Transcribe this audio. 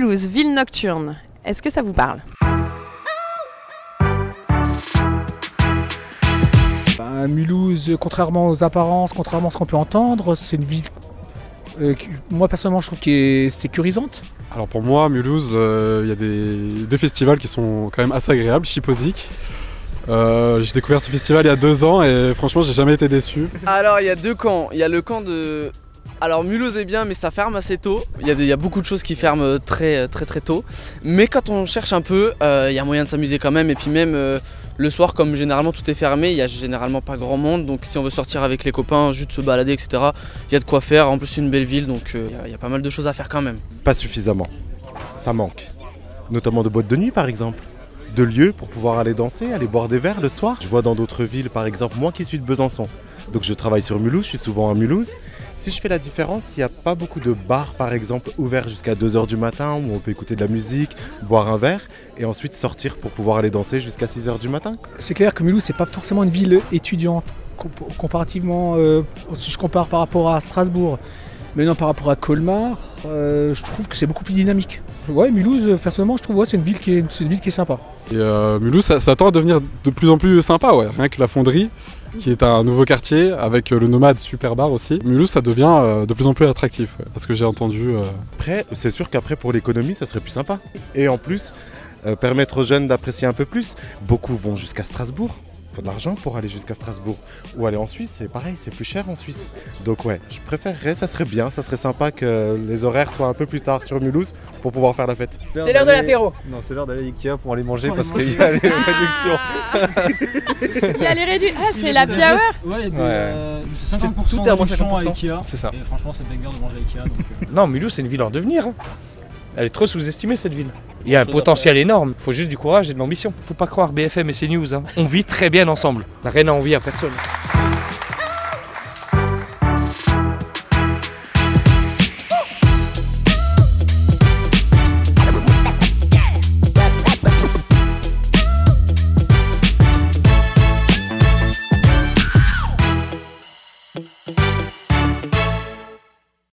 Mulhouse, ville nocturne. Est-ce que ça vous parle? Mulhouse, contrairement aux apparences, contrairement à ce qu'on peut entendre, c'est une ville, moi personnellement je trouve qu'elle est sécurisante. Alors pour moi, Mulhouse, il y a des festivals qui sont quand même assez agréables, Chipozik. J'ai découvert ce festival il y a 2 ans et franchement j'ai jamais été déçu. Alors il y a 2 camps, il y a le camp de... Alors Mulhouse est bien mais ça ferme assez tôt, il y a beaucoup de choses qui ferment très tôt. Mais quand on cherche un peu, il y a moyen de s'amuser quand même et puis même le soir comme généralement tout est fermé, il n'y a généralement pas grand monde. Donc si on veut sortir avec les copains, juste se balader etc, il y a de quoi faire. En plus c'est une belle ville donc il y a pas mal de choses à faire quand même. Pas suffisamment, ça manque. Notamment de boîtes de nuit par exemple. De lieux pour pouvoir aller danser, aller boire des verres le soir. Je vois dans d'autres villes, par exemple, moi qui suis de Besançon, donc je travaille sur Mulhouse, je suis souvent à Mulhouse. Si je fais la différence, il n'y a pas beaucoup de bars, par exemple, ouverts jusqu'à 2 h du matin, où on peut écouter de la musique, boire un verre, et ensuite sortir pour pouvoir aller danser jusqu'à 6 h du matin. C'est clair que Mulhouse, c'est pas forcément une ville étudiante, comparativement, si je compare par rapport à Strasbourg. Mais non, par rapport à Colmar, je trouve que c'est beaucoup plus dynamique. Ouais, Mulhouse, personnellement, je trouve c'est une ville qui est sympa. Et Mulhouse, ça tend à devenir de plus en plus sympa, ouais. Rien que la Fonderie, qui est un nouveau quartier, avec le Nomade Super Bar aussi. Mulhouse, ça devient de plus en plus attractif, à ce que j'ai entendu. Après, c'est sûr qu'après, pour l'économie, ça serait plus sympa. Et en plus, permettre aux jeunes d'apprécier un peu plus. Beaucoup vont jusqu'à Strasbourg. Il faut de l'argent pour aller jusqu'à Strasbourg. Ou aller en Suisse, c'est pareil, c'est plus cher en Suisse. Donc ouais, je préférerais, ça serait bien, ça serait sympa que les horaires soient un peu plus tard sur Mulhouse pour pouvoir faire la fête. C'est l'heure de l'apéro. Non, c'est l'heure d'aller à Ikea pour aller manger parce qu'il y a les réductions. Il y a les réductions. Ah, c'est la happy hour. Ouais, c'est 50% tout est à moins de réduction 50%. à Ikea. C'est ça. Et franchement, c'est banger de manger à Ikea. Donc, Non, Mulhouse, c'est une ville en devenir. Elle est trop sous-estimée cette ville. Il y a un potentiel énorme. Il faut juste du courage et de l'ambition. Faut pas croire BFM et CNews. On vit très bien ensemble. On n'a rien à envier à personne.